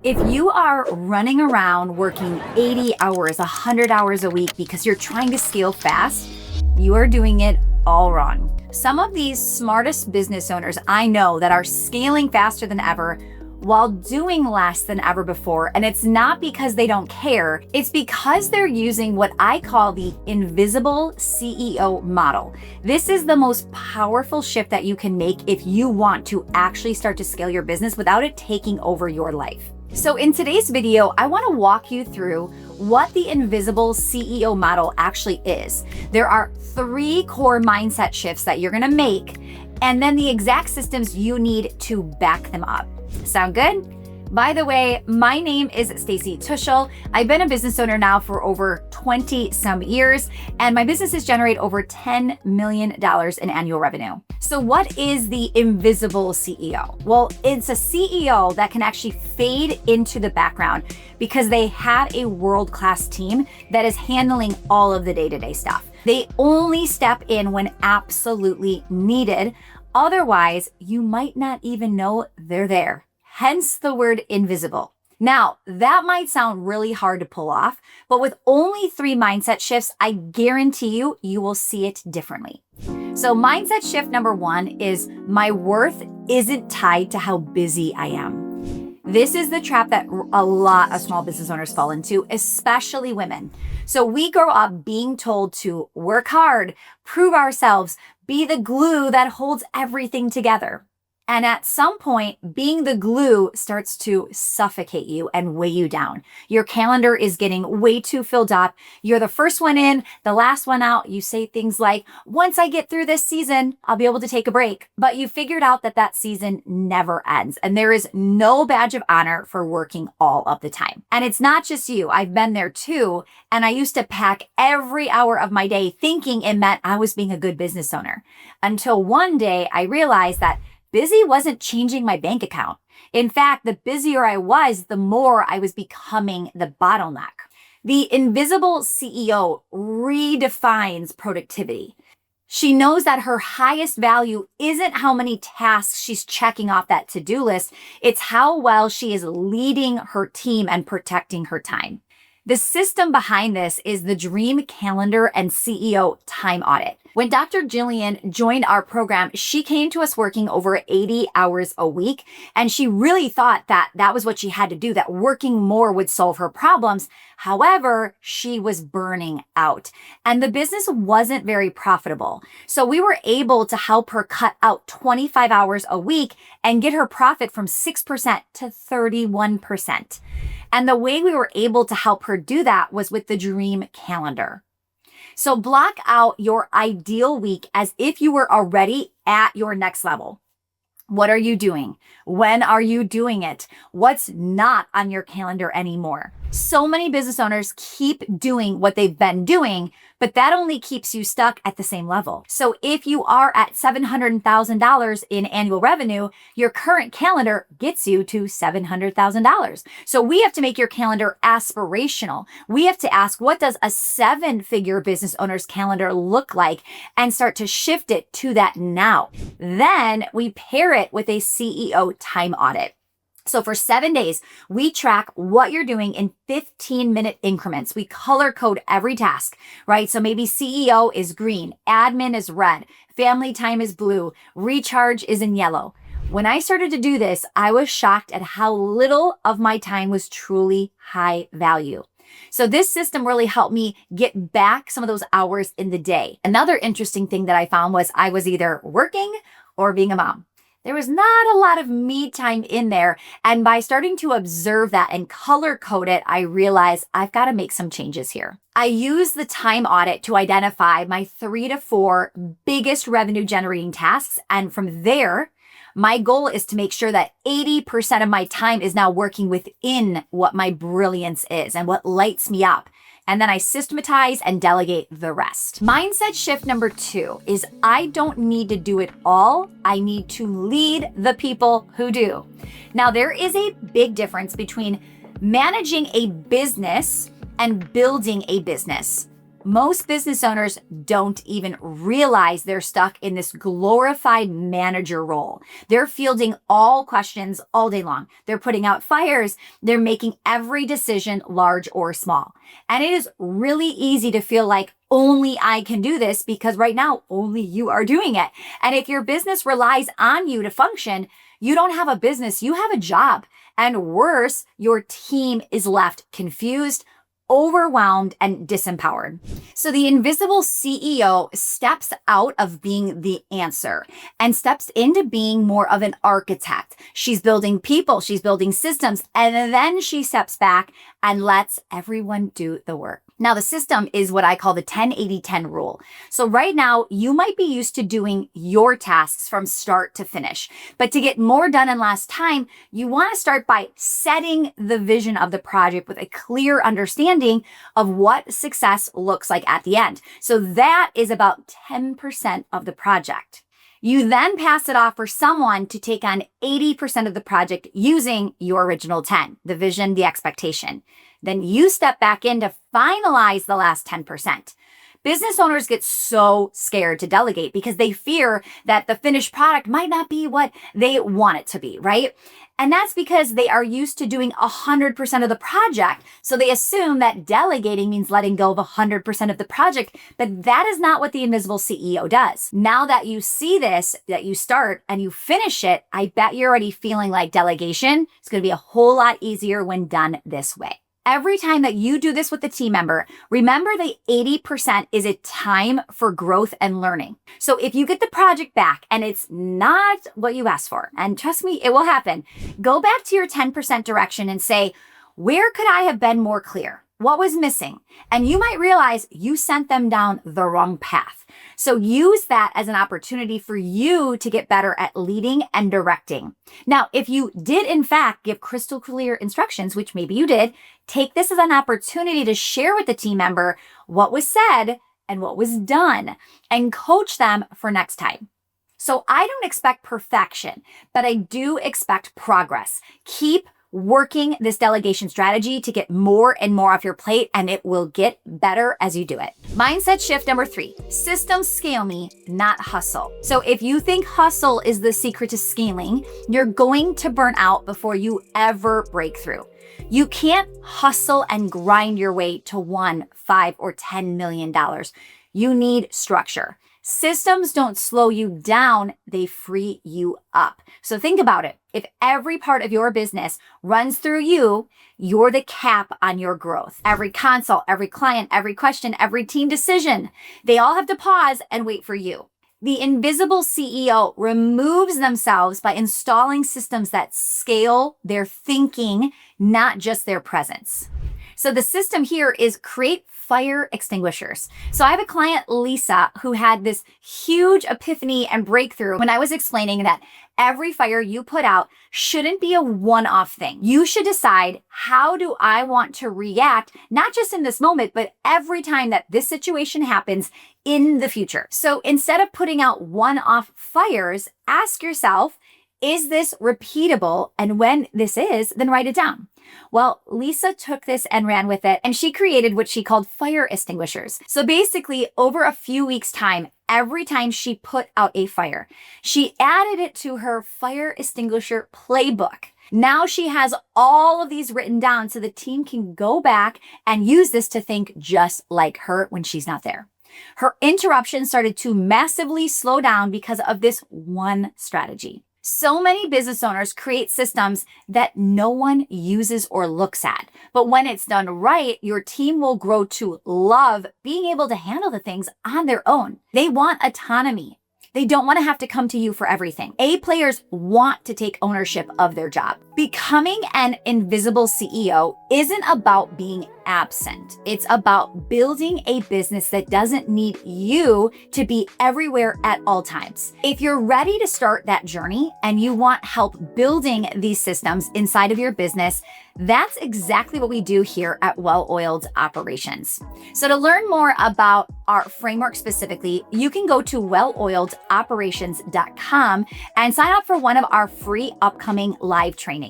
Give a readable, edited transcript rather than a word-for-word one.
If you are running around working 80 hours, 100 hours a week because you're trying to scale fast, you are doing it all wrong. Some of these smartest business owners I know that are scaling faster than ever while doing less than ever before. And it's not because they don't care, it's because they're using what I call the invisible CEO model. This is the most powerful shift that you can make if you want to actually start to scale your business without it taking over your life. So in today's video, I want to walk you through what the invisible CEO model actually is. There are 3 core mindset shifts that you're going to make, and then the exact systems you need to back them up. Sound good? By the way, my name is Stacy Tuschel. I've been a business owner now for over 20 some years, and my businesses generate over $10 million in annual revenue. So what is the invisible CEO? Well, it's a CEO that can actually fade into the background because they have a world-class team that is handling all of the day-to-day stuff. They only step in when absolutely needed. Otherwise, you might not even know they're there. Hence the word invisible. Now, that might sound really hard to pull off, but with only 3 mindset shifts, I guarantee you, you will see it differently. So mindset shift number 1 is my worth isn't tied to how busy I am. This is the trap that a lot of small business owners fall into, especially women. So we grow up being told to work hard, prove ourselves, be the glue that holds everything together. And at some point, being the glue starts to suffocate you and weigh you down. Your calendar is getting way too filled up. You're the first one in, the last one out. You say things like, once I get through this season, I'll be able to take a break. But you figured out that that season never ends. And there is no badge of honor for working all of the time. And it's not just you. I've been there too. And I used to pack every hour of my day thinking it meant I was being a good business owner. Until one day I realized that busy wasn't changing my bank account. In fact, the busier I was, the more I was becoming the bottleneck. The invisible CEO redefines productivity. She knows that her highest value isn't how many tasks she's checking off that to-do list. It's how well she is leading her team and protecting her time. The system behind this is the Dream Calendar and CEO Time Audit. When Dr. Jillian joined our program, she came to us working over 80 hours a week, and she really thought that that was what she had to do, that working more would solve her problems. However, she was burning out, and the business wasn't very profitable. So we were able to help her cut out 25 hours a week and get her profit from 6% to 31%. And the way we were able to help her do that was with the Dream Calendar. So block out your ideal week as if you were already at your next level. What are you doing? When are you doing it? What's not on your calendar anymore? So many business owners keep doing what they've been doing, but that only keeps you stuck at the same level. So if you are at $700,000 in annual revenue, your current calendar gets you to $700,000. So we have to make your calendar aspirational. We have to ask, what does a 7-figure business owner's calendar look like, and start to shift it to that now. Then we pair it with a CEO time audit. So for 7 days, we track what you're doing in 15-minute increments. We color code every task, right? So maybe CEO is green, admin is red, family time is blue, recharge is in yellow. When I started to do this, I was shocked at how little of my time was truly high value. So this system really helped me get back some of those hours in the day. Another interesting thing that I found was I was either working or being a mom. There was not a lot of me time in there. And by starting to observe that and color code it, I realized I've got to make some changes here. I use the time audit to identify my 3 to 4 biggest revenue generating tasks. And from there, my goal is to make sure that 80% of my time is now working within what my brilliance is and what lights me up. And then I systematize and delegate the rest. Mindset shift number 2 is I don't need to do it all. I need to lead the people who do. Now, there is a big difference between managing a business and building a business. Most business owners don't even realize they're stuck in this glorified manager role. They're fielding all questions all day long. They're putting out fires. They're making every decision, large or small. And it is really easy to feel like only I can do this because right now, only you are doing it. And if your business relies on you to function, you don't have a business, you have a job. And worse, your team is left confused, overwhelmed, and disempowered. So the invisible CEO steps out of being the answer and steps into being more of an architect. She's building people, she's building systems, and then she steps back and lets everyone do the work. Now, the system is what I call the 10-80-10 rule. So right now, you might be used to doing your tasks from start to finish. But to get more done in less time, you want to start by setting the vision of the project with a clear understanding of what success looks like at the end. So that is about 10% of the project. You then pass it off for someone to take on 80% of the project using your original 10, the vision, the expectation. Then you step back in to finalize the last 10%. Business owners get so scared to delegate because they fear that the finished product might not be what they want it to be, right? And that's because they are used to doing 100% of the project. So they assume that delegating means letting go of 100% of the project, but that is not what the invisible CEO does. Now that you see this, that you start and you finish it, I bet you're already feeling like delegation is going to be a whole lot easier when done this way. Every time that you do this with a team member, remember the 80% is a time for growth and learning. So if you get the project back and it's not what you asked for, and trust me, it will happen, go back to your 10% direction and say, where could I have been more clear? What was missing? And you might realize you sent them down the wrong path. So use that as an opportunity for you to get better at leading and directing. Now, if you did in fact give crystal clear instructions, which maybe you did, take this as an opportunity to share with the team member what was said and what was done and coach them for next time. So I don't expect perfection, but I do expect progress. Keep working this delegation strategy to get more and more off your plate, and it will get better as you do it. Mindset shift number 3, systems scale me, not hustle. So if you think hustle is the secret to scaling, you're going to burn out before you ever break through. You can't hustle and grind your way to $1, $5, or $10 million. You need structure. Systems don't slow you down, they free you up. So think about it. If every part of your business runs through you, you're the cap on your growth. Every consult, every client, every question, every team decision, they all have to pause and wait for you. The invisible CEO removes themselves by installing systems that scale their thinking, not just their presence. So the system here is create fire extinguishers. So I have a client, Lisa, who had this huge epiphany and breakthrough when I was explaining that every fire you put out shouldn't be a one-off thing. You should decide, how do I want to react, not just in this moment, but every time that this situation happens in the future. So instead of putting out one-off fires, ask yourself, is this repeatable? And when this is, then write it down. Well, Lisa took this and ran with it, and she created what she called fire extinguishers. So basically, over a few weeks' time, every time she put out a fire, she added it to her fire extinguisher playbook. Now she has all of these written down so the team can go back and use this to think just like her when she's not there. Her interruptions started to massively slow down because of this one strategy. So many business owners create systems that no one uses or looks at. But when it's done right, your team will grow to love being able to handle the things on their own. They want autonomy. They don't want to have to come to you for everything. A players want to take ownership of their job. Becoming an invisible CEO isn't about being absent. It's about building a business that doesn't need you to be everywhere at all times. If you're ready to start that journey and you want help building these systems inside of your business, that's exactly what we do here at Well-Oiled Operations. So to learn more about our framework specifically, you can go to welloiledoperations.com and sign up for one of our free upcoming live trainings.